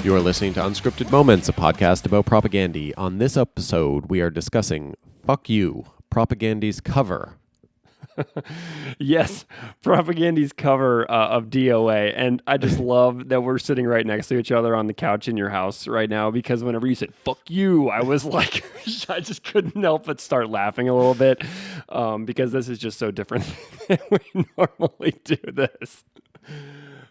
You are listening to Unscripted Moments, a podcast about propaganda. On this episode, we are discussing Fuck You, Propaganda's cover. Yes, Propaganda's cover of D.O.A. And I just love that we're sitting right next to each other on the couch in your house right now, because whenever you said, fuck you, I was like, I just couldn't help but start laughing a little bit, because this is just so different than we normally do this.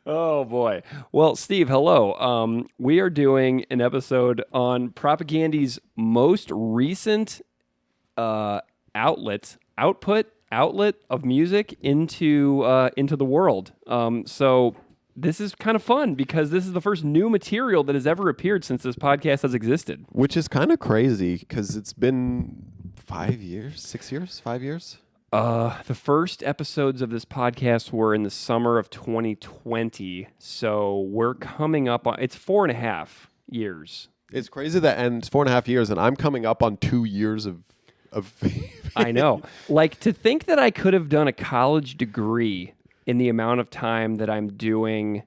Oh, boy. Well, Steve, hello. We are doing an episode on Propaganda's most recent outlet of music into the world. So this is kind of fun because this is the first new material that has ever appeared since this podcast has existed. Which is kind of crazy because it's been 5 years, 6 years, 5 years? The first episodes of this podcast were in the summer of 2020. So we're coming up on, it's 4.5 years. It's crazy that, and it's 4.5 years, and I'm coming up on 2 years of I know. Like, to think that I could have done a college degree in the amount of time that I'm doing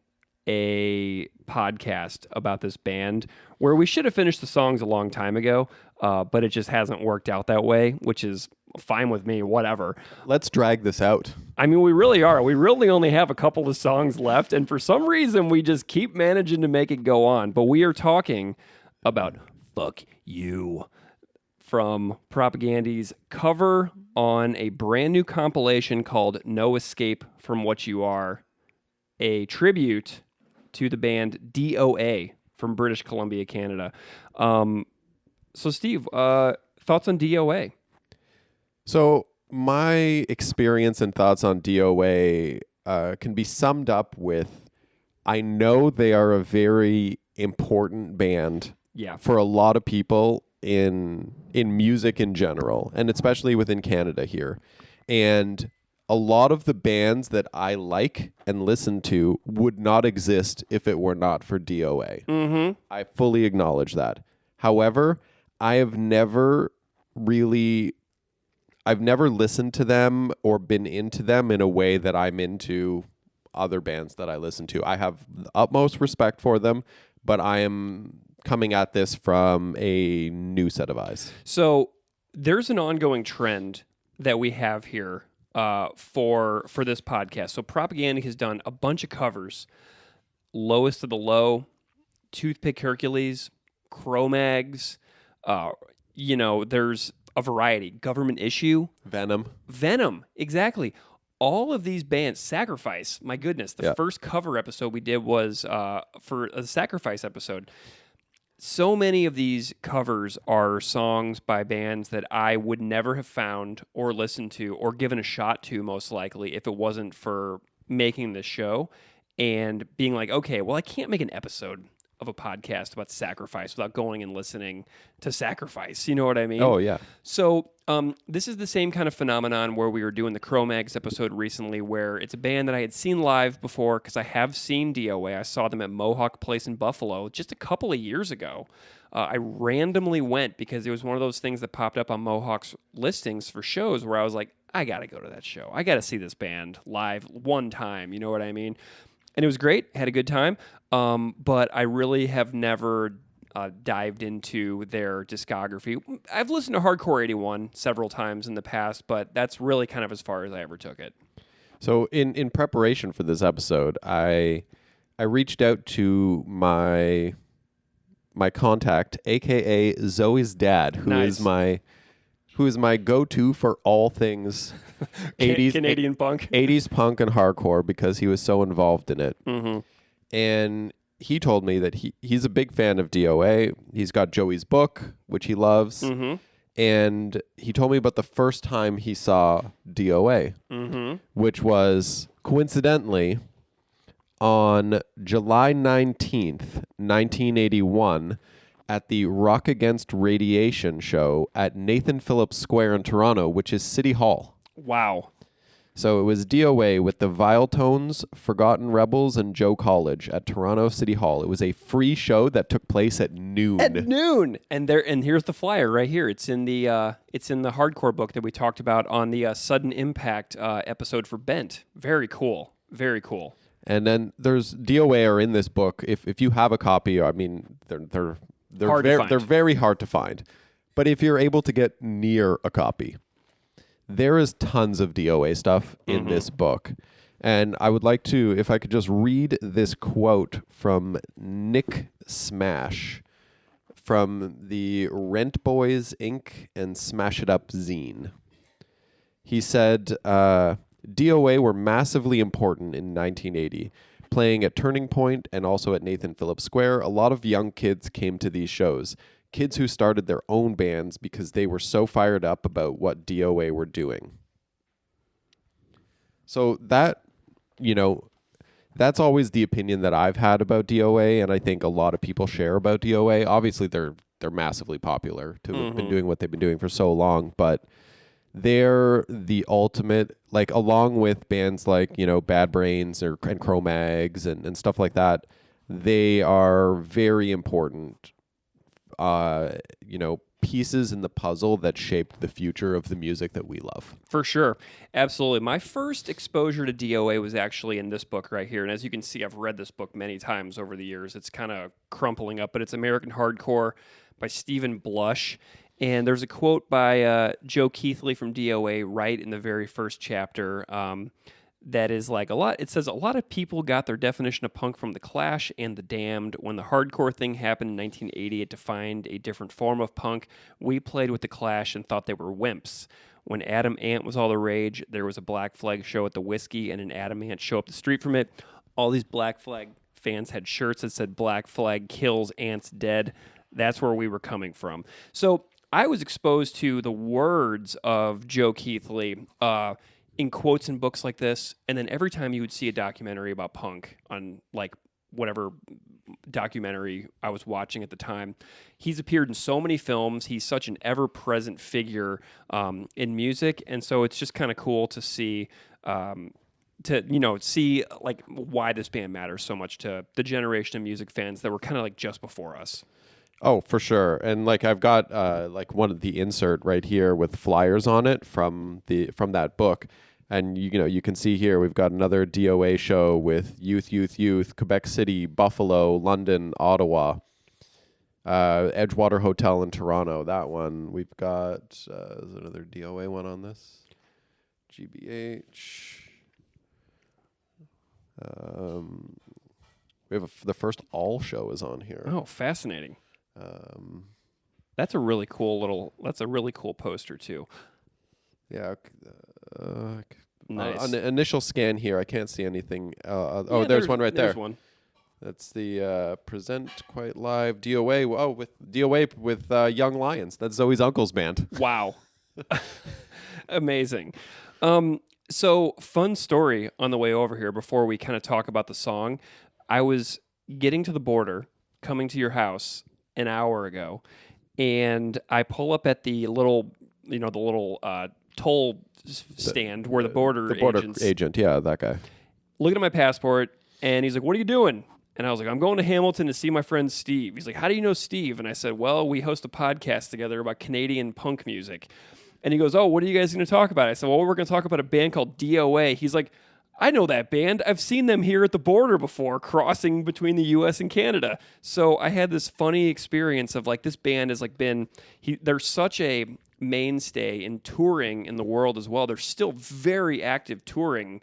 a podcast about this band, where we should have finished the songs a long time ago, but it just hasn't worked out that way, which is fine with me, whatever. Let's drag this out. I mean, we really are. We really only have a couple of songs left, and for some reason, we just keep managing to make it go on. But we are talking about Fuck You, from Propaganda's cover on a brand new compilation called No Escape from What You Are, a tribute to the band D.O.A. from British Columbia, Canada. So, Steve, thoughts on D.O.A.? So my experience and thoughts on D.O.A. Can be summed up with, I know they are a very important band for a lot of people in music in general, and especially within Canada here. And a lot of the bands that I like and listen to would not exist if it were not for D.O.A. Mm-hmm. I fully acknowledge that. However, I've never listened to them or been into them in a way that I'm into other bands that I listen to. I have the utmost respect for them, but I am coming at this from a new set of eyes. So there's an ongoing trend that we have here for this podcast. So Propaganda has done a bunch of covers: Lowest of the Low, Toothpick Hercules, Cro-Mags. There's a variety. Government Issue, Venom, exactly. All of these bands, Sacrifice. My goodness, the first cover episode we did was for a Sacrifice episode. So many of these covers are songs by bands that I would never have found or listened to or given a shot to, most likely, if it wasn't for making this show and being like, okay, well, I can't make an episode of a podcast about Sacrifice without going and listening to Sacrifice. You know what I mean? Oh, yeah. So this is the same kind of phenomenon where we were doing the Cro-Mags episode recently, where it's a band that I had seen live before, because I have seen D.O.A. I saw them at Mohawk Place in Buffalo just a couple of years ago. I randomly went because it was one of those things that popped up on Mohawk's listings for shows where I was like, I got to go to that show. I got to see this band live one time. You know what I mean? And it was great. Had a good time. But I really have never dived into their discography. I've listened to Hardcore 81 several times in the past, but that's really kind of as far as I ever took it. So in preparation for this episode, I reached out to my contact, aka Zoe's dad, who is my go-to for all things 80s Canadian punk. 80s punk and hardcore, because he was so involved in it. Mm-hmm. And he told me that he's a big fan of D.O.A. He's got Joey's book, which he loves. Mm-hmm. And he told me about the first time he saw D.O.A., which was coincidentally on July 19th, 1981, at the Rock Against Radiation show at Nathan Phillips Square in Toronto, which is City Hall. Wow. So it was D.O.A. with the Vile Tones, Forgotten Rebels, and Joe College at Toronto City Hall. It was a free show that took place at noon. At noon, and here's the flyer right here. It's in the hardcore book that we talked about on the Sudden Impact episode for Bent. Very cool. Very cool. And then there's DOA are in this book. If you have a copy, I mean, they're they're very hard to find. But if you're able to get near a copy, there is tons of DOA stuff in this book. And I would like to, if I could just read this quote from Nick Smash from the Rent Boys Inc. and Smash It Up zine. He said, DOA were massively important in 1980, playing at Turning Point and also at Nathan Phillips Square. A lot of young kids came to these shows, kids who started their own bands because they were so fired up about what DOA were doing. So that, that's always the opinion that I've had about DOA, and I think a lot of people share about DOA. Obviously, they're massively popular to have been doing what they've been doing for so long, but they're the ultimate, like, along with bands like, Bad Brains and Cro-Mags and stuff like that, they are very important, pieces in the puzzle that shaped the future of the music that we love. For sure. Absolutely. My first exposure to DOA was actually in this book right here. And as you can see, I've read this book many times over the years. It's kind of crumpling up, but it's American Hardcore by Stephen Blush. And there's a quote by Joe Keithley from D.O.A. right in the very first chapter that is like it says, a lot of people got their definition of punk from The Clash and The Damned. When the hardcore thing happened in 1980, it defined a different form of punk. We played with The Clash and thought they were wimps. When Adam Ant was all the rage, there was a Black Flag show at the Whiskey and an Adam Ant show up the street from it. All these Black Flag fans had shirts that said Black Flag kills, Ant's dead. That's where we were coming from. So I was exposed to the words of Joe Keithley in quotes in books like this, and then every time you would see a documentary about punk on, like, whatever documentary I was watching at the time, he's appeared in so many films. He's such an ever-present figure in music, and so it's just kind of cool to see see like why this band matters so much to the generation of music fans that were kind of like just before us. Oh, for sure. And like I've got one of the insert right here with flyers on it from that book. And you can see here we've got another DOA show with Youth, Quebec City, Buffalo, London, Ottawa, Edgewater Hotel in Toronto. That one. We've got there's another DOA one on this. GBH. We have the first All show is on here. Oh, fascinating. That's a really cool poster too. Yeah. Nice. On the initial scan here, I can't see anything. There's one right there. There's one. That's the Present Quite Live DOA. Oh, with DOA with Young Lions. That's Zoe's uncle's band. Wow. Amazing. So fun story on the way over here before we kind of talk about the song. I was getting to the border, coming to your house an hour ago, and I pull up at the little toll stand where the border agent, yeah, that guy. Looking at my passport, and he's like, "What are you doing?" And I was like, "I'm going to Hamilton to see my friend Steve." He's like, "How do you know Steve?" And I said, "Well, we host a podcast together about Canadian punk music." And he goes, "Oh, what are you guys going to talk about?" I said, "Well, we're going to talk about a band called D.O.A." He's like, "I know that band. I've seen them here at the border before, crossing between the U.S. and Canada." So I had this funny experience of like this band has like they're such a mainstay in touring in the world as well. They're still very active touring.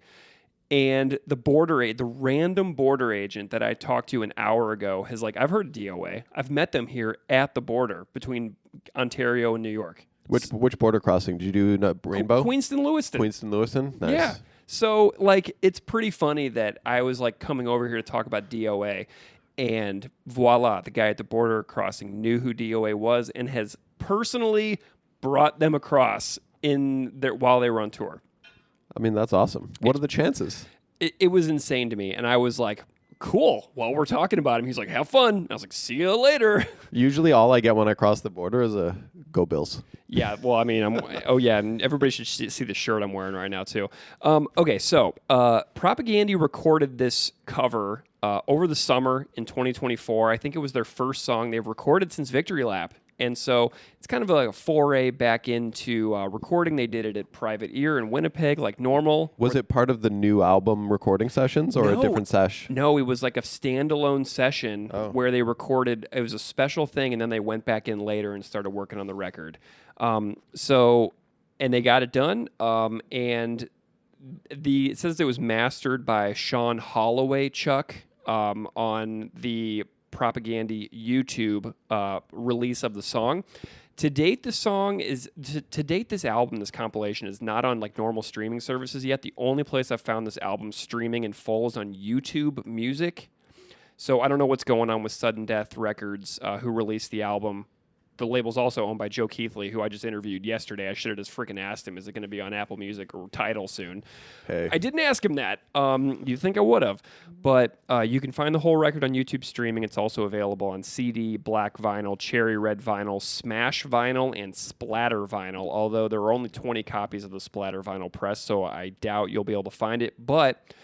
And the random border agent that I talked to an hour ago has like, I've heard of D.O.A. I've met them here at the border between Ontario and New York. Which border crossing did you do? Rainbow? Queenston-Lewiston. Queenston-Lewiston? Nice. Yeah. So, like, it's pretty funny that I was, like, coming over here to talk about D.O.A., and voila, the guy at the border crossing knew who D.O.A. was and has personally brought them across while they were on tour. I mean, that's awesome. What are the chances? It was insane to me, and I was like, cool. While we're talking about him, he's like, have fun. I was like, see you later. Usually all I get when I cross the border is a Go Bills. Yeah, well, I mean, and everybody should see the shirt I'm wearing right now, too. Okay, so Propaganda recorded this cover over the summer in 2024. I think it was their first song they've recorded since Victory Lap. And so it's kind of like a foray back into recording. They did it at Private Ear in Winnipeg, like normal. Was it part of the new album recording sessions or a different sesh? No, it was like a standalone session where they recorded. It was a special thing, and then they went back in later and started working on the record. And they got it done. And it says it was mastered by Sean Holloway Chuck on the Propaganda YouTube release of the song. To date, this album, this compilation, is not on like normal streaming services yet. The only place I've found this album streaming in full is on YouTube Music. So I don't know what's going on with Sudden Death Records, who released the album. The label's also owned by Joe Keithley, who I just interviewed yesterday. I should have just freaking asked him, is it going to be on Apple Music or Tidal soon? Hey. I didn't ask him that. You think I would have. But you can find the whole record on YouTube streaming. It's also available on CD, black vinyl, cherry red vinyl, smash vinyl, and splatter vinyl, although there are only 20 copies of the splatter vinyl press, so I doubt you'll be able to find it. But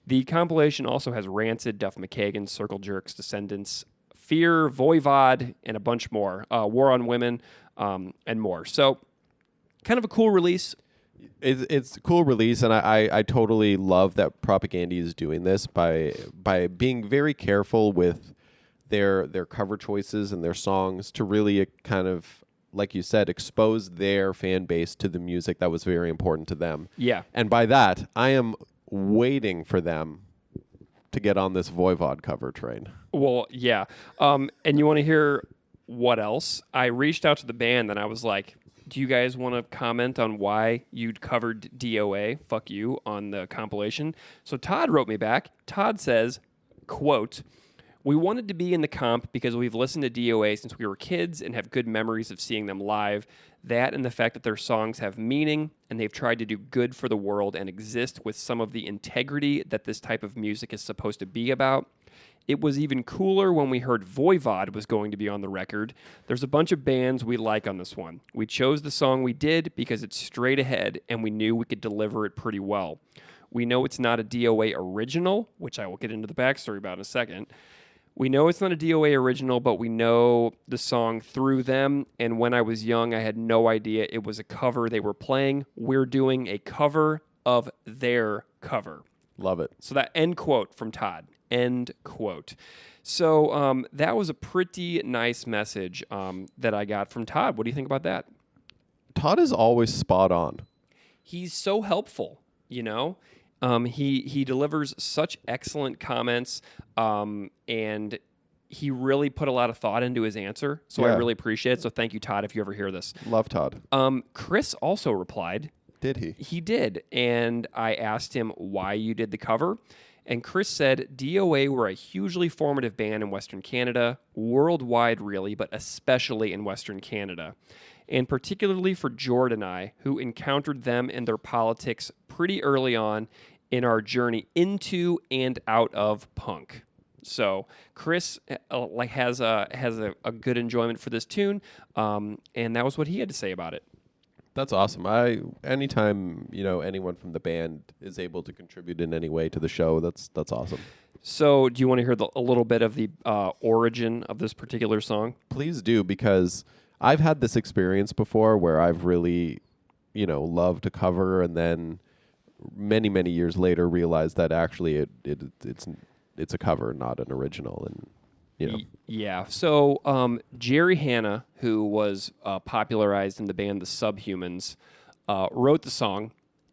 the compilation also has Rancid, Duff McKagan, Circle Jerks, Descendants, Fear, Voivod, and a bunch more. War on Women, and more. So, kind of a cool release. It's a cool release, and I totally love that Propaganda is doing this by being very careful with their cover choices and their songs to really kind of, like you said, expose their fan base to the music that was very important to them. Yeah. And by that, I am waiting for them to get on this Voivod cover train. Well, yeah. And you want to hear what else? I reached out to the band and I was like, do you guys want to comment on why you'd covered D.O.A., fuck you, on the compilation? So Todd wrote me back. Todd says, quote, "We wanted to be in the comp because we've listened to D.O.A. since we were kids and have good memories of seeing them live. That and the fact that their songs have meaning and they've tried to do good for the world and exist with some of the integrity that this type of music is supposed to be about. It was even cooler when we heard Voivod was going to be on the record. There's a bunch of bands we like on this one. We chose the song we did because it's straight ahead and we knew we could deliver it pretty well. We know it's not a D.O.A. original, which I will get into the backstory about in a second. We know it's not a D.O.A. original, but we know the song through them, and when I was young, I had no idea it was a cover they were playing. We're doing a cover of their cover." Love it. So that end quote from Todd. End quote. So that was a pretty nice message that I got from Todd. What do you think about that? Todd is always spot on. He's so helpful, you know? He delivers such excellent comments, and he really put a lot of thought into his answer. So I really appreciate it. So thank you, Todd, if you ever hear this. Love Todd. Chris also replied. Did he? He did. And I asked him why you did the cover. And Chris said, D.O.A. were a hugely formative band in Western Canada, worldwide really, but especially in Western Canada. And particularly for Jordan and I, who encountered them and their politics pretty early on in our journey into and out of punk. So Chris has a good enjoyment for this tune, and that was what he had to say about it. That's awesome. Anytime anyone from the band is able to contribute in any way to the show, that's awesome. So, do you want to hear a little bit of the origin of this particular song? Please do, because I've had this experience before where I've really, loved a cover, and then many, many years later realized that actually it's a cover, not an original, and Yeah. So Jerry Hanna, who was popularized in the band The Subhumans, wrote the song,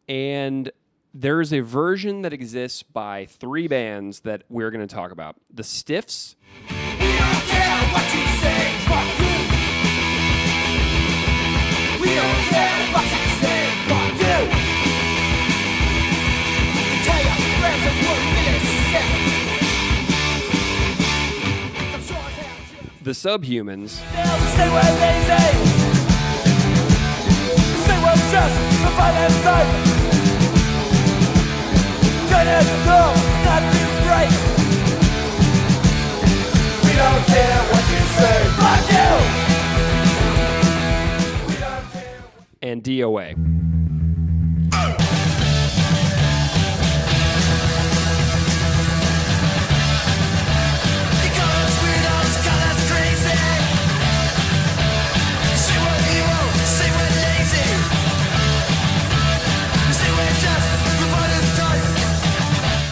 and there's a version that exists by three bands that we're going to talk about. The Stiffs. We don't care what you say, fuck you. We don't care what you say, fuck you. Tell your friends that we're really sick. The Subhumans. Say we're lazy. Say we're just a violent type. Turn it go, not be right. We don't care what you say. Fuck you. We don't care. And D.O.A.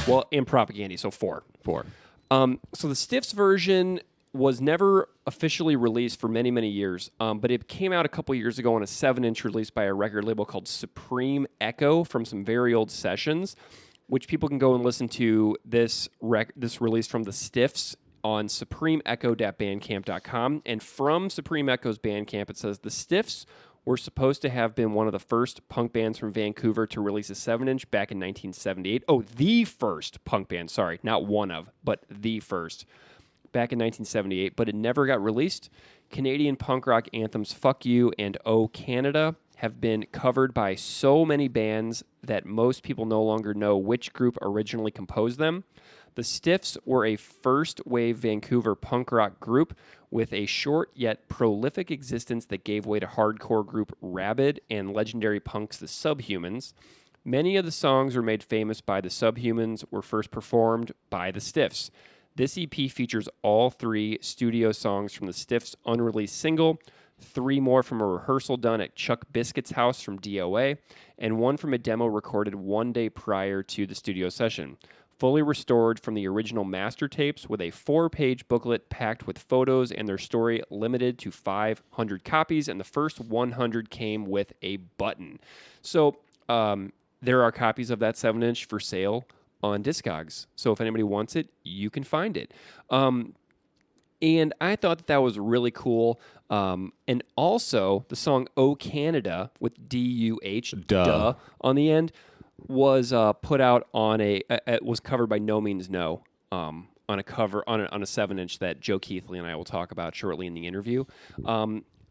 Well, and Propaganda, so 4. 4. So the Stiffs version was never officially released for many, many years, but it came out a couple years ago on a 7-inch release by a record label called Supreme Echo from some very old sessions, which people can go and listen to this release from the Stiffs on supremeecho.bandcamp.com. And from Supreme Echo's Bandcamp, it says, the Stiffs were supposed to have been one of the first punk bands from Vancouver to release a 7-inch back in 1978. Oh, the first punk band, sorry, not one of, but the first, back in 1978, but it never got released. Canadian punk rock anthems Fuck You and Oh Canada have been covered by so many bands that most people no longer know which group originally composed them. The Stiffs were a first-wave Vancouver punk rock group with a short yet prolific existence that gave way to hardcore group Rabid and legendary punks The Subhumans. Many of the songs were made famous by The Subhumans were first performed by The Stiffs. This EP features all 3 studio songs from The Stiffs' unreleased single, 3 more from a rehearsal done at Chuck Biscuit's house from D.O.A., and 1 from a demo recorded 1 day prior to the studio session. Fully restored from the original master tapes with a 4-page booklet packed with photos and their story, limited to 500 copies, and the first 100 came with a button. So there are copies of that 7-inch for sale on Discogs. So if anybody wants it, you can find it. And I thought that was really cool. And also, the song "Oh Canada" with D-U-H, duh, on the end, was put out on was covered by No Means No on a cover on a 7-inch that Joe Keithley and I will talk about shortly in the interview.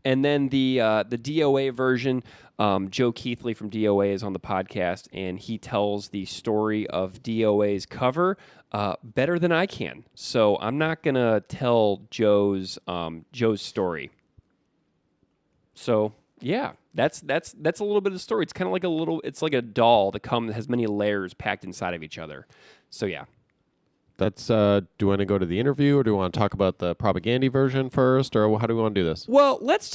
And then the D.O.A. version, Joe Keithley from D.O.A. is on the podcast, and he tells the story of D.O.A.'s cover better than I can. So I'm not gonna tell Joe's story. So yeah, that's a little bit of the story. It's kind of like it's like a doll that has many layers packed inside of each other. So yeah. That's do you want to go to the interview, or do you want to talk about the Propaganda version first, or how do we want to do this? Well, let's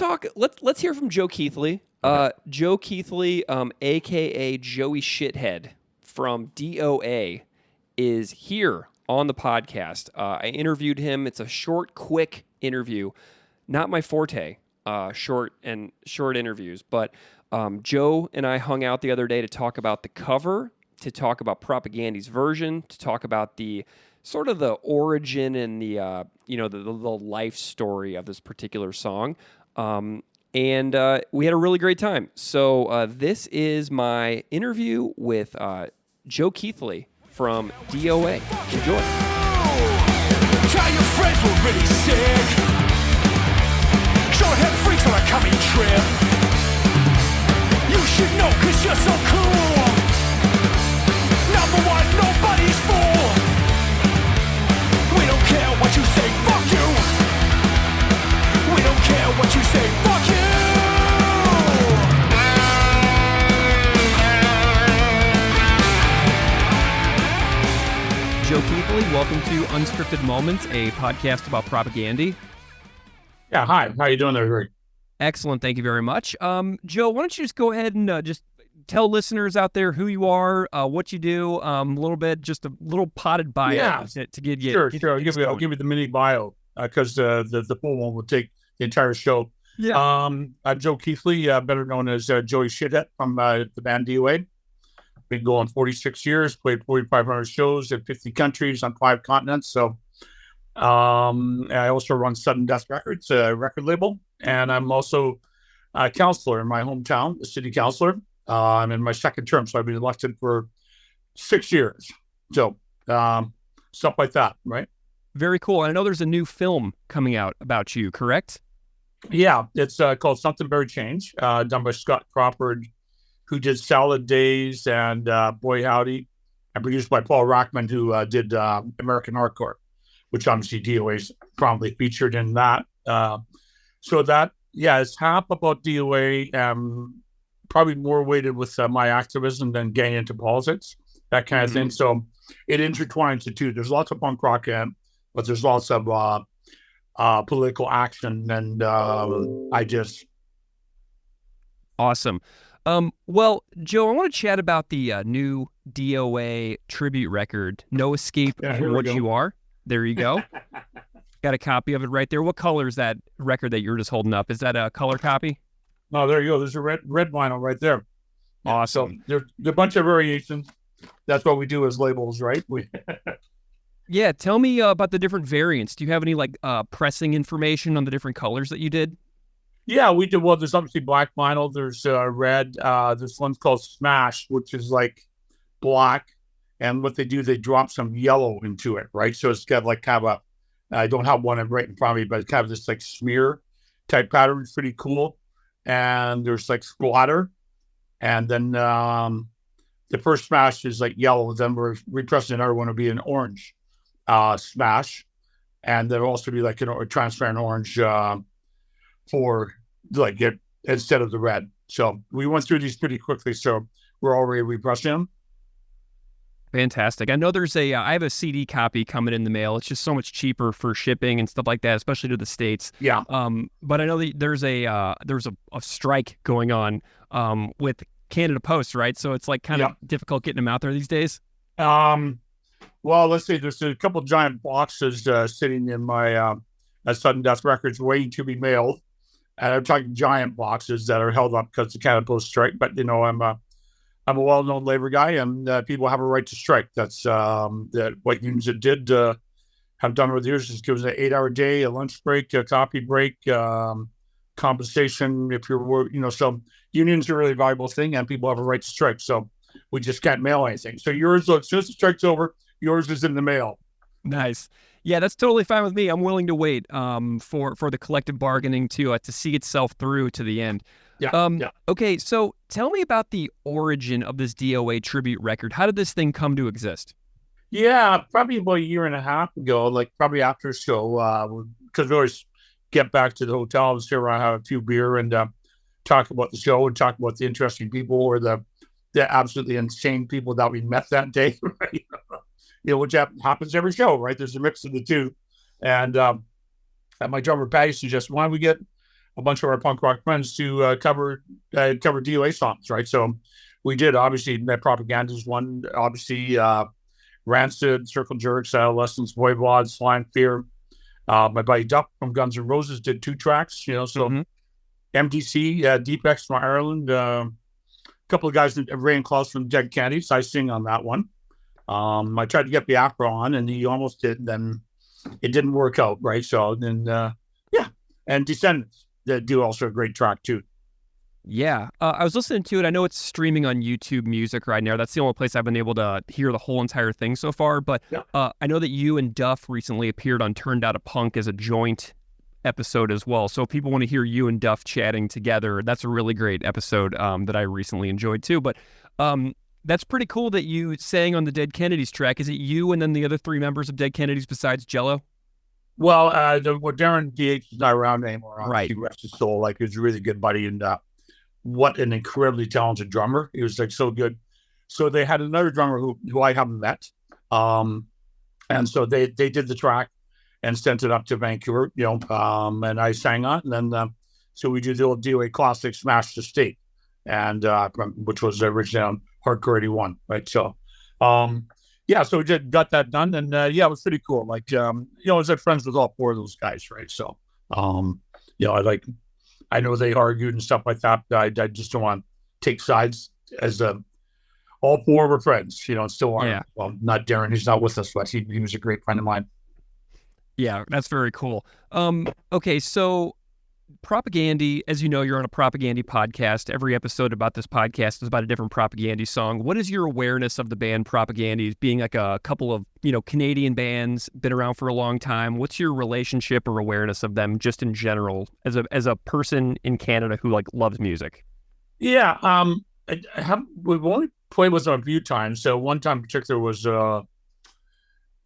hear from Joe Keithley. Okay. Joe Keithley, aka Joey Shithead from D.O.A., is here on the podcast. I interviewed him. It's a short, quick interview. Not my forte, short interviews, but Joe and I hung out the other day to talk about the cover, to talk about Propaganda's version, to talk about the sort of the origin and the life story of this particular song. And we had a really great time. So this is my interview with Joe Keithley from D.O.A. Enjoy. Tell your friends we're really sick. Short-head freaks on a coming trip. You should know 'cause you're so cool. Number 1, nobody's fool. We don't care what you say, fuck you. We don't care what you say, fuck you. Joe Keithley, welcome to Unscripted Moments, a podcast about propaganda. Yeah, hi. How you doing there, Rick? Excellent, thank you very much. Joe, why don't you just go ahead and just tell listeners out there who you are, what you do, a little bit, just a little potted bio to get you. Sure. I'll give you the mini bio because the full one will take the entire show. Yeah. I'm Joe Keithley, better known as Joey Shithead from the band D.O.A. Been going 46 years, played 4,500 shows in 50 countries on 5 continents. So I also run Sudden Death Records, a record label, and I'm also a counselor in my hometown, the city councilor. I'm in my 2nd term, so I've been elected for 6 years. So stuff like that, right? Very cool. I know there's a new film coming out about you, correct? Yeah, it's called Something Better Change, done by Scott Crawford, who did Salad Days and Boy Howdy, and produced by Paul Rockman, who did American Hardcore, which obviously D.O.A. is prominently featured in that. So that, yeah, it's half about D.O.A., probably more weighted with my activism than getting into politics, that kind of thing. So it intertwines the two. There's lots of punk rock in, but there's lots of political action, and I just... Awesome. Well, Joe, I want to chat about the new DOA tribute record, No Escape Yeah, from here we What go. You Are. There you go. Got a copy of it right there. What color is that record that you're just holding up? Is that a color copy? Oh, there you go. There's a red vinyl right there. Yeah, so Awesome. there's a bunch of variations. That's what we do as labels, right? Yeah, tell me about the different variants. Do you have any like pressing information on the different colors that you did? Yeah, we did. Well, there's obviously black vinyl. There's red. This one's called Smash, which is like black. And what they do, they drop some yellow into it, right? So it's got like kind of I don't have one right in front of me, but it's kind of this like smear type pattern. It's pretty cool. And there's like splatter. And then the first Smash is like yellow. Then we're repressing another one will be an orange Smash. And there'll also be like a transparent orange for like it instead of the red. So we went through these pretty quickly. So we're already repressing them. Fantastic. I know I have a CD copy coming in the mail. It's just so much cheaper for shipping and stuff like that, especially to the States. Yeah. But I know that there's a strike going on with Canada Post, right? So it's like kind of difficult getting them out there these days. Well, let's see. There's a couple giant boxes sitting in my Sudden Death Records waiting to be mailed. And I'm talking giant boxes that are held up because the Canada Post strike. But, I'm a well-known labor guy, and people have a right to strike. That's what unions did have done over the years is give us an 8-hour day, a lunch break, a coffee break, compensation. If you're, so unions are a really valuable thing, and people have a right to strike. So we just can't mail anything. So yours, as soon as the strike's over, yours is in the mail. Nice. Yeah, that's totally fine with me. I'm willing to wait for the collective bargaining to see itself through to the end. Yeah. Okay, so tell me about the origin of this DOA tribute record. How did this thing come to exist? Yeah, probably about a year and a half ago, like probably after a show, because we always get back to the hotel and sit around, have a few beer and talk about the show and talk about the interesting people or the absolutely insane people that we met that day, right? Which happens every show, right? There's a mix of the two. And my drummer, Patty, suggested, why don't we get a bunch of our punk rock friends to cover D.O.A. songs, right? So we did. Obviously, Net Propaganda's one. Obviously, Rancid, Circle Jerks, Adolescence, Voivod, Slime Fear. My buddy Duff from Guns N' Roses did 2 tracks, so MDC, Deep X from Ireland, a couple of guys, Ray and Klaus from Dead Kennedys. I sing on that one. I tried to get Biafra on, and he almost did, then it didn't work out, right? So then, and Descendants that do also a great track too. Yeah, I was listening to it. I know it's streaming on YouTube Music right now. That's the only place I've been able to hear the whole entire thing so far. But I know that you and Duff recently appeared on Turned Out a Punk as a joint episode as well. So if people want to hear you and Duff chatting together, that's a really great episode that I recently enjoyed too. But that's pretty cool that you sang on the Dead Kennedys track. Is it you and then the other 3 members of Dead Kennedys besides Jello? Well, Darren DH is not around anymore. Right. He rests his soul. Like, he was a really good buddy, and what an incredibly talented drummer. He was like so good. So they had another drummer who I haven't met. And so they did the track and sent it up to Vancouver, and I sang on it. And then, so we did the old D.O.A. classic Smash the State, and which was originally on Hardcore 81, right? So, so we got that done, and it was pretty cool. Like, I was friends with all 4 of those guys, right? So, I know they argued and stuff like that. I just don't want to take sides as all 4 were friends, and still are. Yeah. Well, not Darren, he's not with us, but he was a great friend of mine. Yeah, that's very cool. Okay, so Propagandy, as you know, you're on a Propagandy podcast. Every episode about this podcast is about a different Propagandy song. What is your awareness of the band Propagandy, being like a couple of, Canadian bands, been around for a long time? What's your relationship or awareness of them just in general as a person in Canada who loves music? Yeah, we've only played with them a few times. So one time in particular was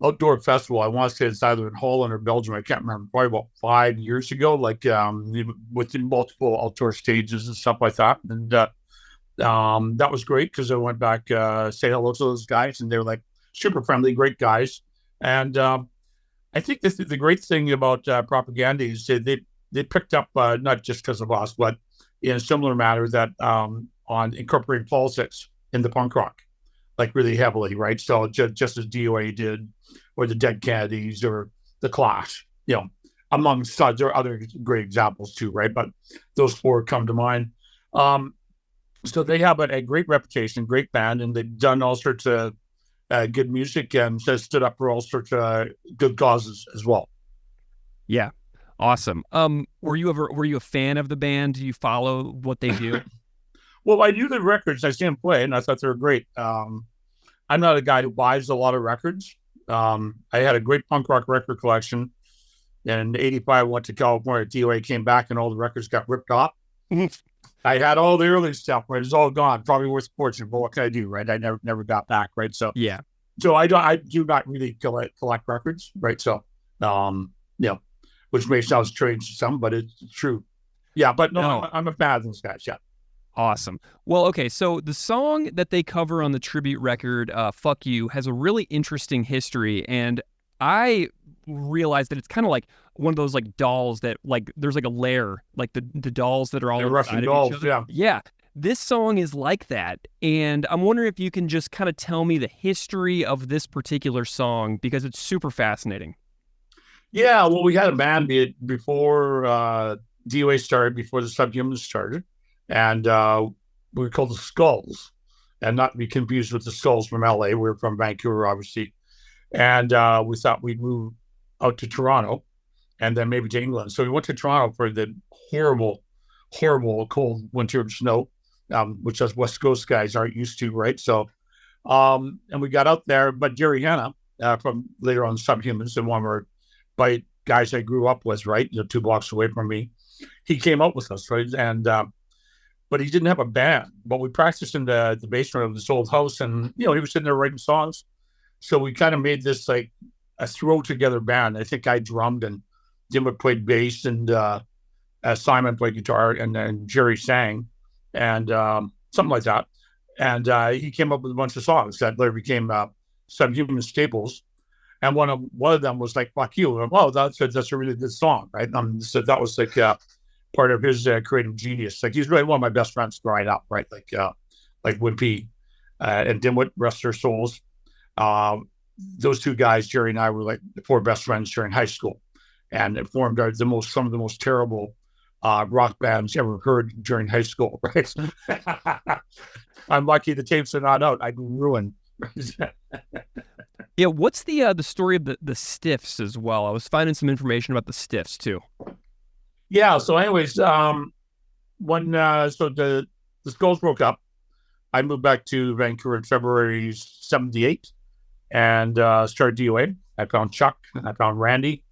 outdoor festival. I want to say it's either in Holland or Belgium. I can't remember. Probably about 5 years ago, with multiple outdoor stages and stuff like that. And that was great because I went back say hello to those guys, and they were like super friendly, great guys. And I think this is the great thing about Propaganda is they picked up not just because of us, but in a similar manner that on on incorporating politics in the punk rock, like really heavily, right? So just as D.O.A. did, or the Dead Kennedys, or the Clash, among such. There are other great examples too, right? But those four come to mind. So they have a great reputation, great band, and they've done all sorts of good music and stood up for all sorts of good causes as well. Yeah. Awesome. Were you a fan of the band? Do you follow what they do? Well, I knew the records. I see them play, and I thought they were great. I'm not a guy who buys a lot of records. I had a great punk rock record collection. And in '85, I went to California. D.O.A. came back, and all the records got ripped off. I had all the early stuff, right? It's all gone. Probably worth a fortune, but what can I do, right? I never got back, right? So yeah. So I do not really collect records, right? So which may sound strange to some, but it's true. Yeah, but no. I'm a fan of those guys. Yeah. Awesome. Well, okay, so the song that they cover on the tribute record, Fuck You, has a really interesting history, and I realized that it's kind of like one of those like dolls that like there's like a layer, like the dolls that are all Russian dolls, each other. Yeah. This song is like that, and I'm wondering if you can just kind of tell me the history of this particular song, because it's super fascinating. Yeah, well, we had a band before D.O.A. started, before the Subhumans started, and we were called the Skulls, and not to be confused with the Skulls from L.A. We were from Vancouver, obviously, and we thought we'd move out to Toronto, and then maybe to England. So we went to Toronto for the horrible cold winter of snow, which us West Coast guys aren't used to, right? So, and we got out there, but Jerry Hanna from later on Subhumans, and one of our guys I grew up with, right, 2 blocks away from me, he came out with us, right? And but he didn't have a band, but we practiced in the basement of this old house, and he was sitting there writing songs. So we kind of made this like a throw together band. I think I drummed, and Dimwit played bass, and Simon played guitar, and then Jerry sang, and something like that. And he came up with a bunch of songs that later became Subhuman staples. And one of them was like "Fuck You." And, that's a really good song, right? So that was like part of his creative genius. Like, he's really one of my best friends growing up, right? Like Wimpy and Dimwit, rest their souls. Those two guys, Jerry and I, were like the 4 best friends during high school, and it formed some of the most terrible rock bands ever heard during high school, right? I'm lucky the tapes are not out. I'd be ruined. Yeah, what's the story of the Stiffs as well? I was finding some information about the Stiffs too. Yeah. So, anyways, when the Skulls broke up, I moved back to Vancouver in February '78, and started D.O.A. I found Chuck, I found Randy.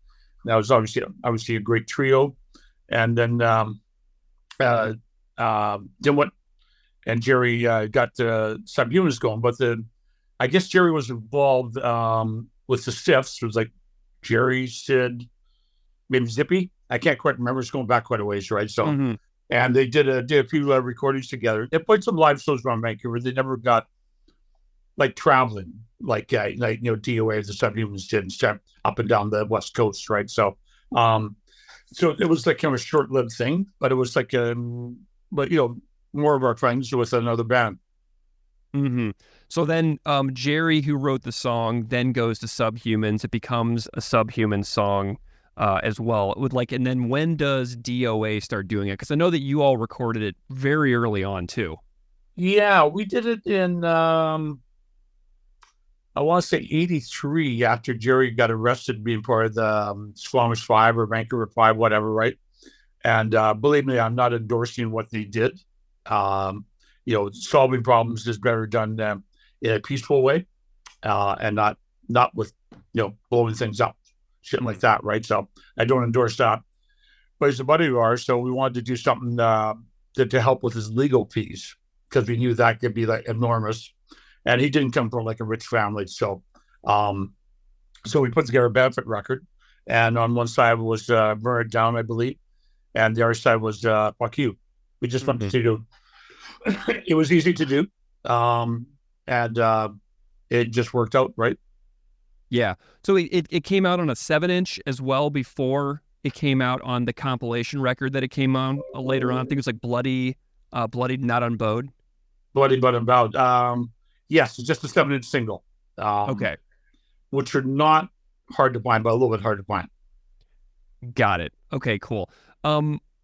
That was obviously a great trio, and then Dimwit and Jerry got the Subhumans going, but I guess Jerry was involved with the Stiffs. It was like Jerry, Sid, maybe Zippy. I can't quite remember. It's going back quite a ways, right? So, and they did a few recordings together. They played some live shows around Vancouver. They never got like traveling like D.O.A. the Subhumans did, instead up and down the West Coast, right? So, so it was like kind of a short-lived thing, but it was like more of our friends with another band. Mm-hmm. So then Jerry, who wrote the song, then goes to Subhumans. It becomes a Subhuman song as well. And then when does D.O.A. start doing it? Because I know that you all recorded it very early on too. Yeah, we did it in I want to say '83, after Jerry got arrested being part of the Squamish 5 or Vancouver 5, whatever, right? And believe me, I'm not endorsing what they did. Solving problems is better done in a peaceful way, and not with blowing things up, shit like that, right? So I don't endorse that. But he's a buddy of ours, so we wanted to do something to help with his legal fees, because we knew that could be like enormous, and he didn't come from like a rich family, so we put together a benefit record, and on one side was Burn It Down, I believe, and the other side was Fuck You. We just wanted to do. It was easy to do, and it just worked out, right? Yeah. So it came out on a 7-inch as well before it came out on the compilation record that it came on later on. I think it was like Bloody Not Unbowed. Bloody But About. Yes, it's just a 7-inch single. Okay. Which are not hard to find, but a little bit hard to find. Got it. Okay, cool.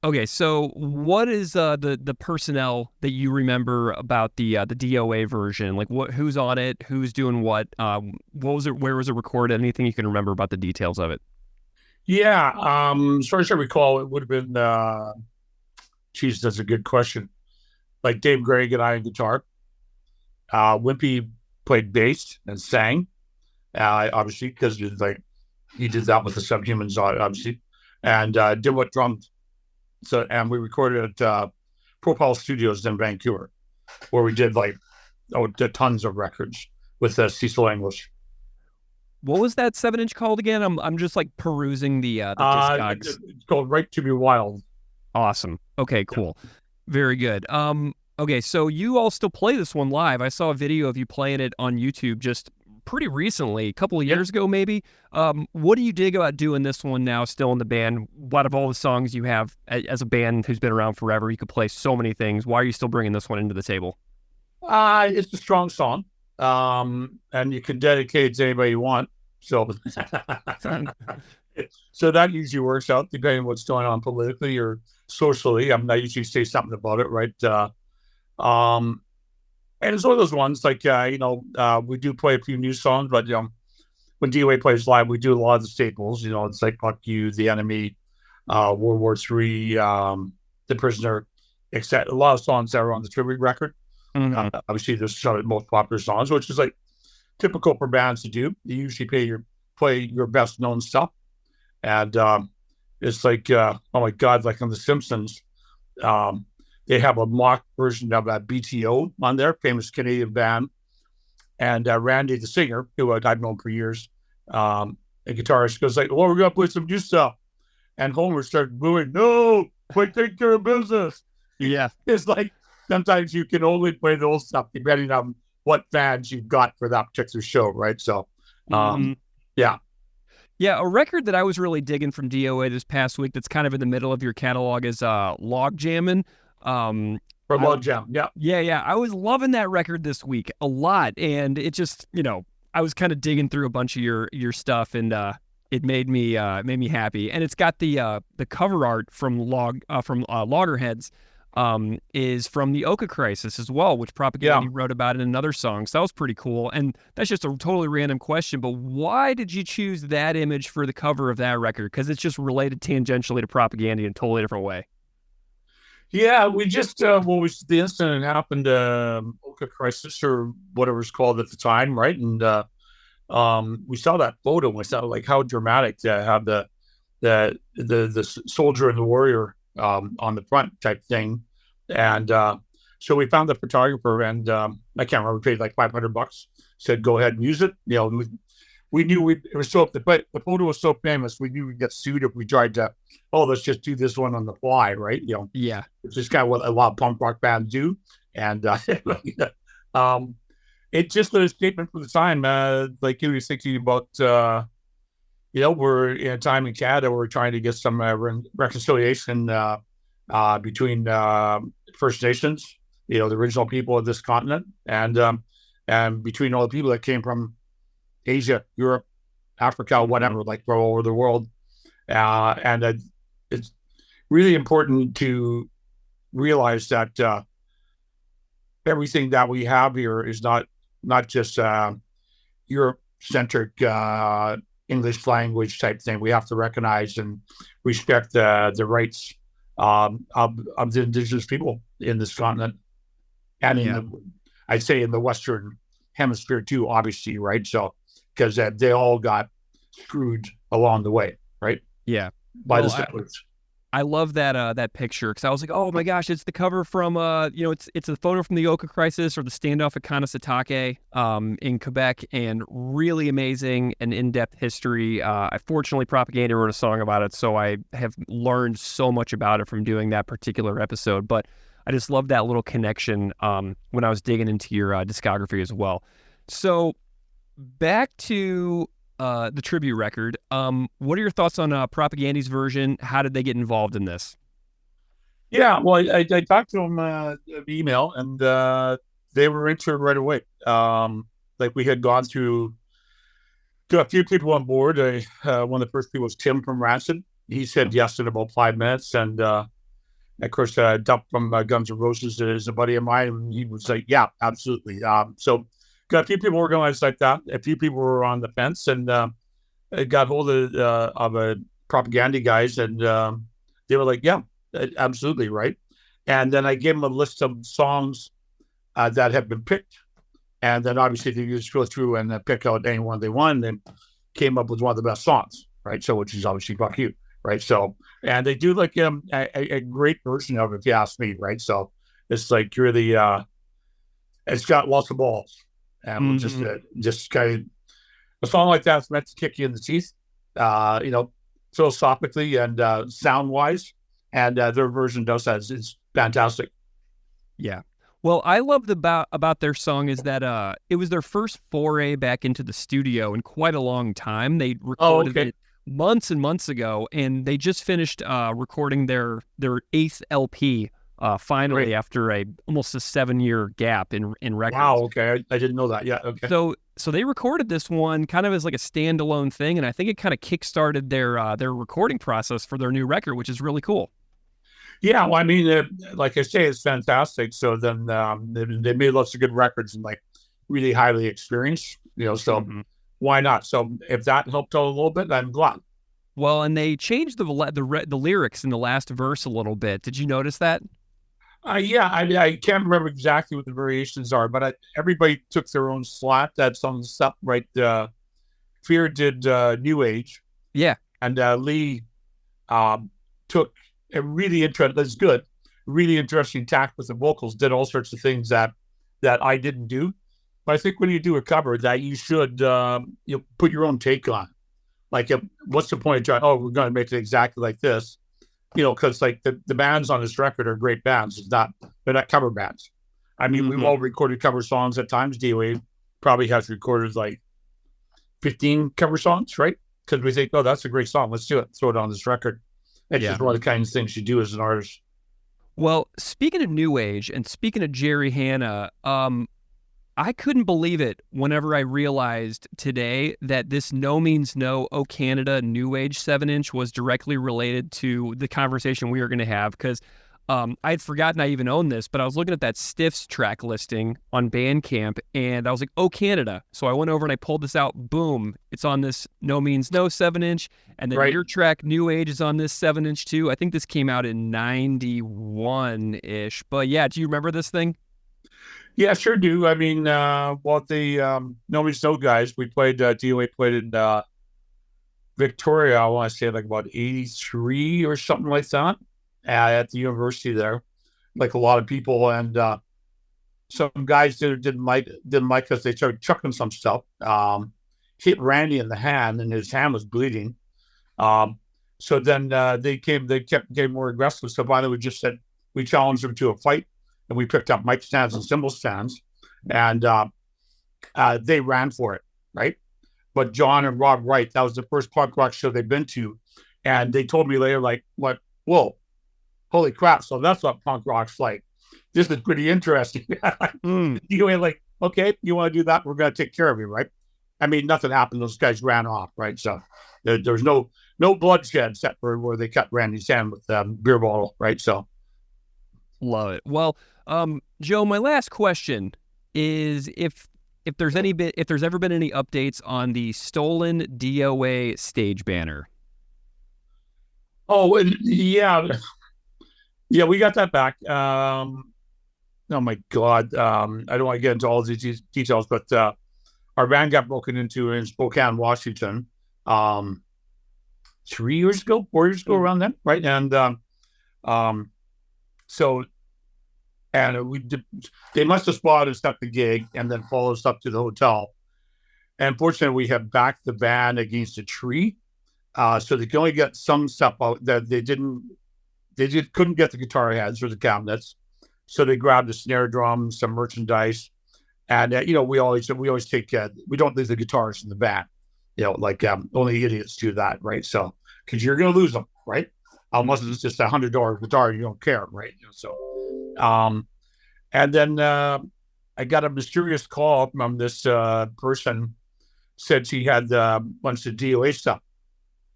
Okay, so what is the personnel that you remember about the DOA version? Like who's on it, who's doing what? What was it? Where was it recorded? Anything you can remember about the details of it? Yeah, as far as I recall, it would have been. Geez, that's a good question. Like Dave Gregg and I on guitar. Wimpy played bass and sang, obviously because he did that with the Subhumans, obviously, and Dimwit drummed. So, and we recorded at Propel Studios in Vancouver, where we did tons of records with Cecil English. What was that 7-inch called again? I'm just like perusing the Discogs. It's called Right to Be Wild. Awesome. Okay, cool. Yeah. Very good. Okay, so you all still play this one live. I saw a video of you playing it on YouTube just pretty recently, a couple of years ago maybe. What do you dig about doing this one now, still in the band? Out of all the songs you have as a band who's been around forever, you could play so many things. Why are you still bringing this one into the table? It's a strong song, and you can dedicate it to anybody you want. So, so that usually works out depending on what's going on politically or socially. I usually say something about it, right? And it's one of those ones we do play a few new songs, but when D.O.A. plays live, we do a lot of the staples. It's like "Fuck You," "The Enemy," World War III, "The Prisoner," except a lot of songs that are on the tribute record. Mm-hmm. Obviously, there's some of the most popular songs, which is like typical for bands to do. You usually play your best known stuff, and it's like oh my god, like on The Simpsons. They have a mock version of BTO on there, famous Canadian band. And Randy, the singer, who I've known for years, a guitarist, goes like, well, we're going to play some new stuff. And Homer started booing, no, take care of business. Yeah. It's like sometimes you can only play the old stuff depending on what fans you've got for that particular show, right? So, yeah. Yeah, a record that I was really digging from D.O.A. this past week that's kind of in the middle of your catalog is Log Jammin'. For Log Jam, yeah. Yeah. I was loving that record this week a lot, and it just, I was kind of digging through a bunch of your stuff, and it made me happy. And it's got the cover art from Loggerheads, is from the Oka Crisis as well, which Propaganda wrote about in another song. So that was pretty cool. And that's just a totally random question, but why did you choose that image for the cover of that record? Because it's just related tangentially to Propaganda in a totally different way. Yeah, we just the incident happened, Oka Crisis or whatever it's called at the time, right? And we saw that photo and we saw like how dramatic to have the soldier and the warrior on the front type thing. And so we found the photographer, and I can't remember, we paid like $500. Said go ahead and use it. We knew it was the photo was so famous, we knew we'd get sued if we tried to, let's just do this one on the fly, right? Yeah. It's just kind of what a lot of punk rock bands do. And it's just a statement for the time. Like you were thinking about, we're in a time in Canada where we're trying to get some reconciliation between First Nations, the original people of this continent, and between all the people that came from Asia, Europe, Africa, whatever, like all over the world. And it's really important to realize that everything that we have here is not just Europe-centric English language type thing. We have to recognize and respect the rights of the indigenous people in this continent, and I'd say in the Western Hemisphere too, obviously, right? So, because they all got screwed along the way, right? Yeah, by the settlers. I love that picture, because I was like, oh my gosh, it's the cover from it's a photo from the Oka Crisis or the standoff at Kanesatake in Quebec, and really amazing and in-depth history. Fortunately, Propaganda wrote a song about it, so I have learned so much about it from doing that particular episode. But I just love that little connection when I was digging into your discography as well. So back to the tribute record. What are your thoughts on Propaganda's version? How did they get involved in this? Yeah, well, I talked to him via email, and they were into it right away. Like we had gone through to a few people on board. One of the first people was Tim from Rancid. He said yes in about 5 minutes, and of course, Dump from Guns N' Roses is a buddy of mine, and he was like, "Yeah, absolutely." So got a few people organized like that. A few people were on the fence, and I got hold of a propaganda guys, and they were like, "Yeah, absolutely, right." And then I gave them a list of songs that had been picked, and then obviously they just go through and pick out any one they want, and came up with one of the best songs, right? So, which is obviously "Fuck You," right? So, and they do like a great version of it, if you ask me, right? So, it's like really, it's got lots of balls, and just kind of a song like that's meant to kick you in the teeth, philosophically and sound wise, and their version does that. It's fantastic. Yeah. Well, I loved about their song is that it was their first foray back into the studio in quite a long time. They recorded it months and months ago, and they just finished recording their eighth LP finally after almost a 7-year gap in records. Wow. Okay, I didn't know that. Yeah. Okay. So they recorded this one kind of as like a standalone thing, and I think it kind of kickstarted their recording process for their new record, which is really cool. Yeah, well, I mean, like I say, it's fantastic. So then they made lots of good records and like really highly experienced, so why not? So if that helped out a little bit, I'm glad. Well, and they changed the lyrics in the last verse a little bit. Did you notice that? Yeah, I can't remember exactly what the variations are, but everybody took their own slot. That's on the stuff, right? Fear did New Age. Yeah. And Lee took a really interesting tack with the vocals, did all sorts of things that I didn't do. But I think when you do a cover, that you should put your own take on. Like, what's the point of trying? Oh, we're going to make it exactly like this, because like the bands on this record are great bands. They're not cover bands. I mean, we've all recorded cover songs at times. D.O.A. probably has recorded like 15 cover songs, right? Because we think, oh, that's a great song. Let's do it. Throw it on this record. It's just one of the kinds of things you do as an artist. Well, speaking of New Age and speaking of Jerry Hanna, I couldn't believe it whenever I realized today that this No Means No, Oh Canada New Age 7-inch was directly related to the conversation we were going to have, because I had forgotten I even owned this, but I was looking at that Stiffs track listing on Bandcamp, and I was like, oh, Canada. So I went over and I pulled this out. Boom. It's on this No Means No 7-inch. And then your track, New Age, is on this 7-inch too. I think this came out in 91-ish. But yeah, do you remember this thing? Yeah, sure do. I mean, the No Means No guys, we played, D.O.A. played in Victoria, I want to say like about 83 or something like that. At the university there, like a lot of people, and some guys didn't like us. They started chucking some stuff. Hit Randy in the hand, and his hand was bleeding. So then they kept getting more aggressive. So finally, we just said we challenged them to a fight, and we picked up mic stands and cymbal stands, and they ran for it, right? But John and Rob Wright, that was the first punk rock show they've been to, and they told me later, like, what? Whoa. Holy crap. So that's what punk rock's like. This is pretty interesting. You ain't like, okay, you want to do that? We're going to take care of you, right? I mean, nothing happened. Those guys ran off, right? So there's no bloodshed except for where they cut Randy's hand with a beer bottle, right? So. Love it. Well, Joe, my last question is if there's ever been any updates on the stolen D.O.A. stage banner. Oh, yeah. Yeah, we got that back. Oh my God. I don't want to get into all these details, but our band got broken into in Spokane, Washington, 4 years ago, around then, right? And they must have spotted us at the gig and then followed us up to the hotel. And fortunately, we had backed the band against a tree, so they could only get some stuff out that they just couldn't get the guitar heads or the cabinets. So they grabbed a snare drum, some merchandise. And, we always take, we don't leave the guitars in the band, only idiots do that. Right. So, cause you're going to lose them. Right. Unless it's just $100 guitar, you don't care. Right. So, and then, I got a mysterious call from this person, said she had a bunch of DOA stuff,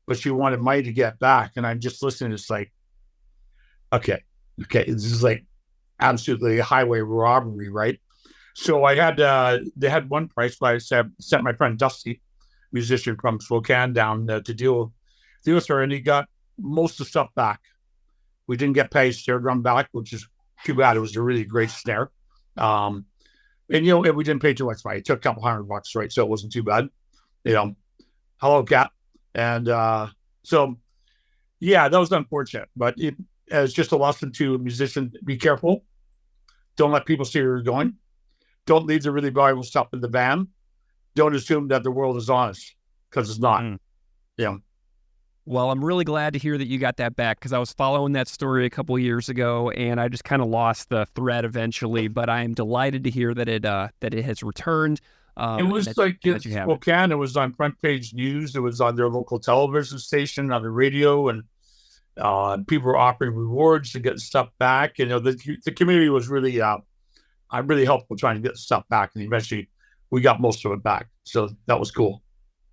but she wanted money to get back. And I'm just listening. It's like, okay, this is like absolutely a highway robbery, right? So I had, they had one price, but I sent my friend Dusty, musician from Spokane, down to deal with her, and he got most of the stuff back. We didn't get paid snare drum back, which is too bad. It was a really great snare. And, we didn't pay too much money. It took a couple $100, right? So it wasn't too bad. Hello, Cat. And so, yeah, that was unfortunate. But it as just a lesson to musicians, be careful. Don't let people see where you're going. Don't leave the really valuable stuff in the van. Don't assume that the world is honest, because it's not. Well, I'm really glad to hear that you got that back, because I was following that story a couple of years ago, and I just kind of lost the thread eventually. But I am delighted to hear that it has returned. It was like in Spokane. It was on front page news. It was on their local television station, on the radio, and people were offering rewards to get stuff back. The community was really, really helpful trying to get stuff back, and eventually we got most of it back. So that was cool.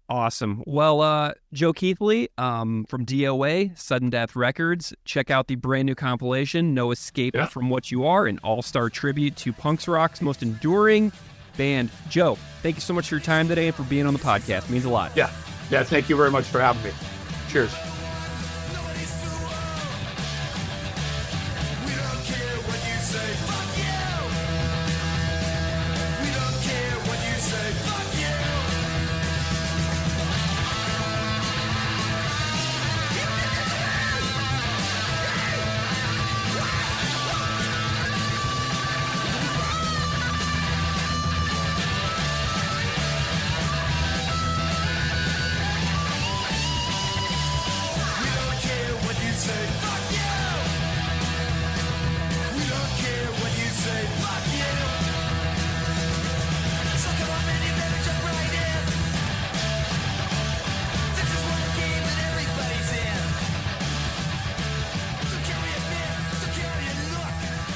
Awesome. Well, Joe Keithley from D.O.A, Sudden Death Records. Check out the brand new compilation, No Escape from What You Are, an all-star tribute to punk rock's most enduring band. Joe, thank you so much for your time today and for being on the podcast. It means a lot. Yeah. Thank you very much for having me. Cheers.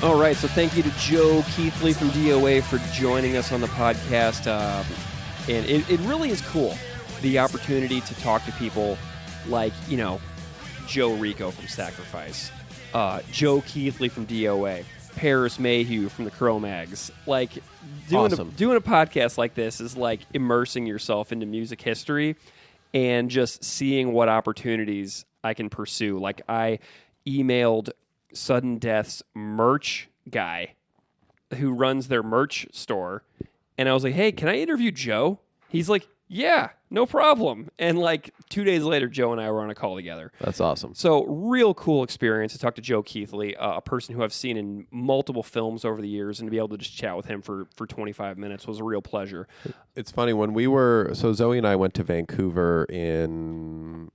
All right, so thank you to Joe Keithley from D.O.A for joining us on the podcast. And it really is cool, the opportunity to talk to people like, Joe Rico from Sacrifice, Joe Keithley from D.O.A, Paris Mayhew from the Cro-Mags. Like, doing a podcast like this is like immersing yourself into music history and just seeing what opportunities I can pursue. Like, I emailed Sudden Death's merch guy who runs their merch store, and I was like, hey, can I interview Joe? He's like, yeah, no problem. And like 2 days later, Joe and I were on a call together. That's awesome. So real cool experience to talk to Joe Keithley, a person who I've seen in multiple films over the years, and to be able to just chat with him for 25 minutes was a real pleasure. It's funny, so Zoe and I went to Vancouver in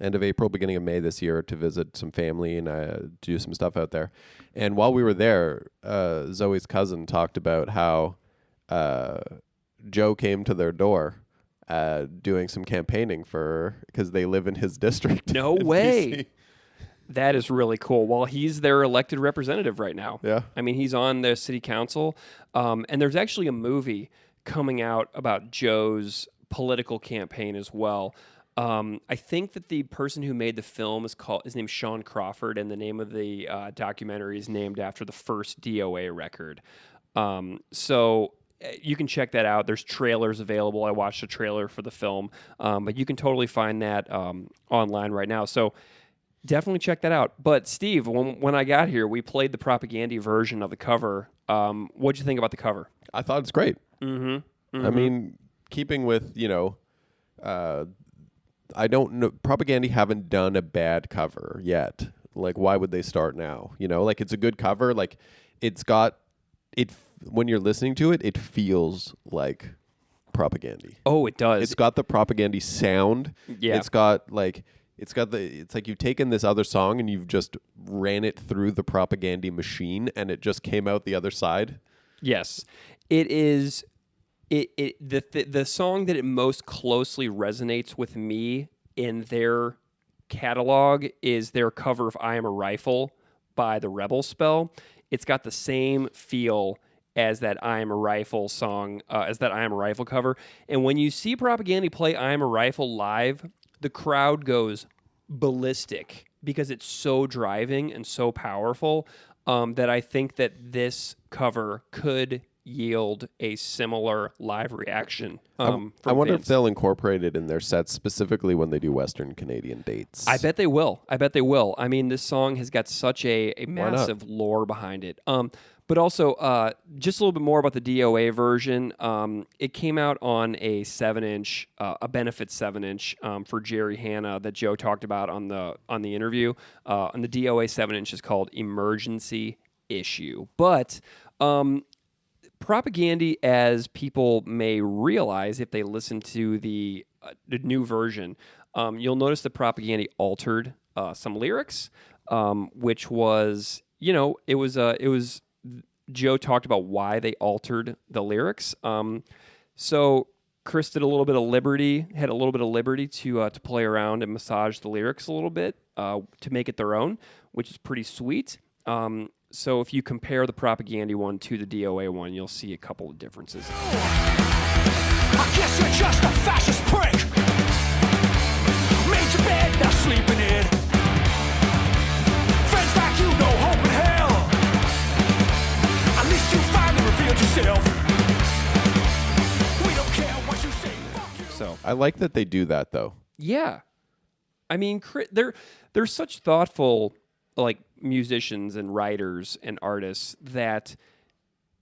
end of April, beginning of May this year, to visit some family and do some stuff out there. And while we were there, Zoe's cousin talked about how Joe came to their door doing some campaigning because they live in his district. No way. That is really cool. Well, he's their elected representative right now. Yeah. I mean, he's on the city council. And there's actually a movie coming out about Joe's political campaign as well. I think that the person who made the film is named Sean Crawford, and the name of the documentary is named after the first D.O.A record. So you can check that out. There's trailers available. I watched a trailer for the film, but you can totally find that online right now. So definitely check that out. But Steve, when I got here, we played the Propaganda version of the cover. What'd you think about the cover? I thought it's great. Mm-hmm. Mm-hmm. I mean, keeping with, I don't know. Propaganda haven't done a bad cover yet. Like, why would they start now? Like, it's a good cover. Like, it's got it. When you're listening to it, it feels like Propaganda. Oh, it does. It's got the Propaganda sound. Yeah. It's like you've taken this other song and you've just ran it through the Propaganda machine, and it just came out the other side. Yes, it is. The song that it most closely resonates with me in their catalog is their cover of "I Am a Rifle" by the Rebel Spell. It's got the same feel as that I Am a Rifle song, as that I Am a Rifle cover. And when you see Propaganda play I Am a Rifle live, the crowd goes ballistic because it's so driving and so powerful that I think that this cover could yield a similar live reaction. I wonder fans. if they'll incorporate it in their sets, specifically when they do Western Canadian dates. I bet they will. I mean, this song has got such a not? massive lore behind it. But also, just a little bit more about the DOA version. It came out on a 7-inch, a benefit 7-inch for Jerry Hanna that Joe talked about on the interview. And the DOA 7-inch is called Emergency Issue. But Propaganda, as people may realize if they listen to the new version, you'll notice that Propaganda altered some lyrics, which was, it was. Joe talked about why they altered the lyrics. So Chris had a little bit of liberty to play around and massage the lyrics a little bit to make it their own, which is pretty sweet. So if you compare the Propaganda one to the DOA one, you'll see a couple of differences. I guess you're just a fascist prick. Made your bed, now sleep in it. Friends like you, no hope in hell. At least you finally revealed yourself. We don't care what you say, fuck you. So I like that they do that, though. yeah, I mean, they're such thoughtful musicians and writers and artists that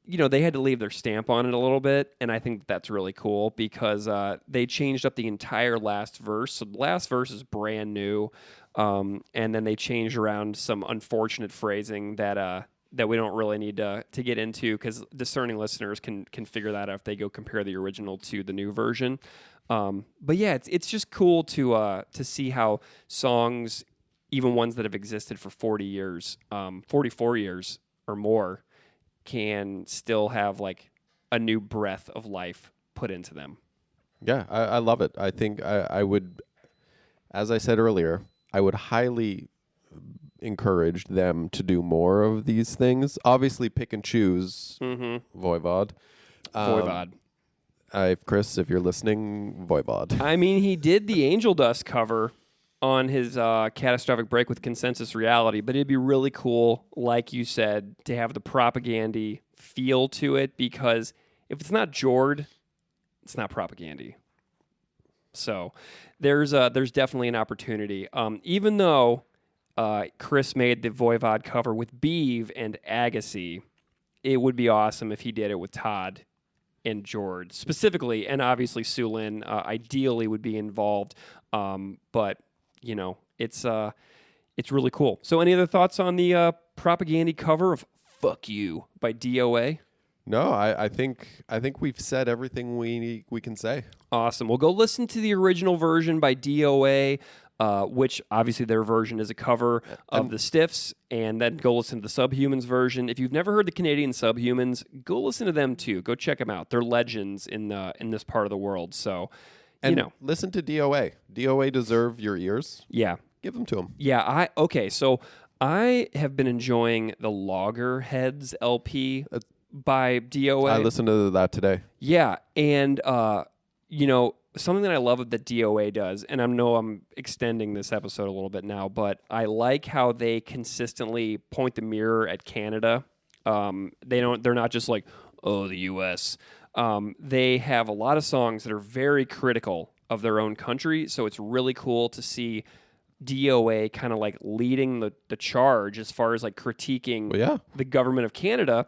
they had to leave their stamp on it a little bit, and I think that's really cool because they changed up the entire last verse. So the last verse is brand new, and then they changed around some unfortunate phrasing that we don't really need to get into because discerning listeners can figure that out if they go compare the original to the new version. But yeah, it's just cool to see how songs, even ones that have existed for 40 years, 44 years or more, can still have a new breath of life put into them. Yeah, I love it. I think I would, as I said earlier, I would highly encourage them to do more of these things. Obviously, pick and choose. Voivod. Voivod. Chris, if you're listening, Voivod. I mean, he did the Angel Dust cover on his Catastrophic Break with Consensus Reality, but it'd be really cool, like you said, to have the Propaganda feel to it, because if it's not Jord, it's not Propaganda. So there's definitely an opportunity. Even though Chris made the Voivod cover with Beeve and Agassi, it would be awesome if he did it with Todd and Jord specifically, and obviously Sulin ideally would be involved, but it's really cool. So any other thoughts on the Propaganda cover of Fuck You by D.O.A.? No, I think we've said everything we can say. Awesome. We'll go listen to the original version by D.O.A., which obviously their version is a cover of the Stiffs, and then go listen to the Subhumans version. If you've never heard the Canadian Subhumans, go listen to them too. Go check them out. They're legends in this part of the world. So, listen to D.O.A. D.O.A. deserve your ears. Yeah. Give them to them. Yeah. So I have been enjoying the Loggerheads LP by D.O.A. I listened to that today. Yeah, and something that I love that D.O.A. does, and I know I'm extending this episode a little bit now, but I like how they consistently point the mirror at Canada. They're not just like, oh, the U.S. They have a lot of songs that are very critical of their own country, so it's really cool to see D.O.A. kind of leading the charge as far as critiquing the government of Canada,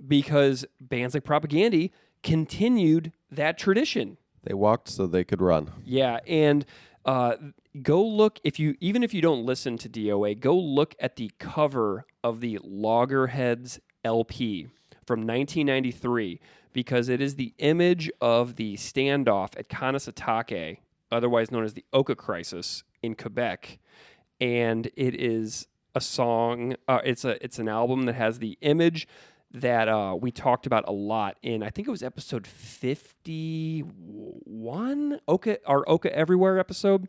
because bands like Propaganda continued that tradition. They walked so they could run. Yeah, and go look, even if you don't listen to D.O.A., go look at the cover of the Loggerheads LP from 1993, because it is the image of the standoff at Kanesatake, otherwise known as the Oka Crisis in Quebec, and it is a song. It's an album that has the image that we talked about a lot in, I think it was episode 51, our Oka Everywhere episode,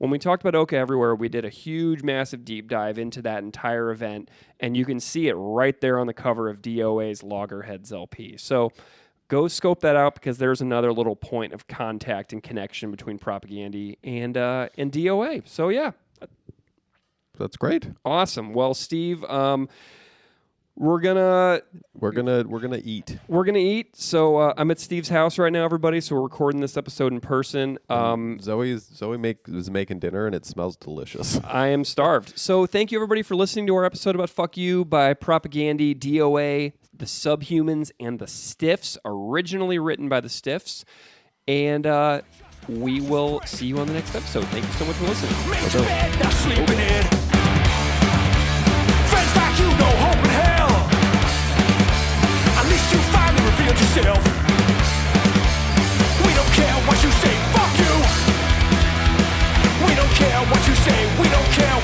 when we talked about OK Everywhere, we did a huge, massive deep dive into that entire event, and you can see it right there on the cover of DOA's Loggerheads LP. So go scope that out, because there's another little point of contact and connection between Propagandy and DOA. So yeah. That's great. Awesome. Well, Steve, we're gonna eat. We're gonna eat. So I'm at Steve's house right now, everybody. So we're recording this episode in person. Zoe is making dinner, and it smells delicious. I am starved. So thank you, everybody, for listening to our episode about Fuck You by Propagandy, DOA, the Subhumans, and the Stiffs. Originally written by the Stiffs, and we will see you on the next episode. Thank you so much for listening. Make your bed, now sleep in it. Friends like you, no hope in hell. At least you finally revealed yourself. We don't care what you say, fuck you. We don't care what you say, we don't care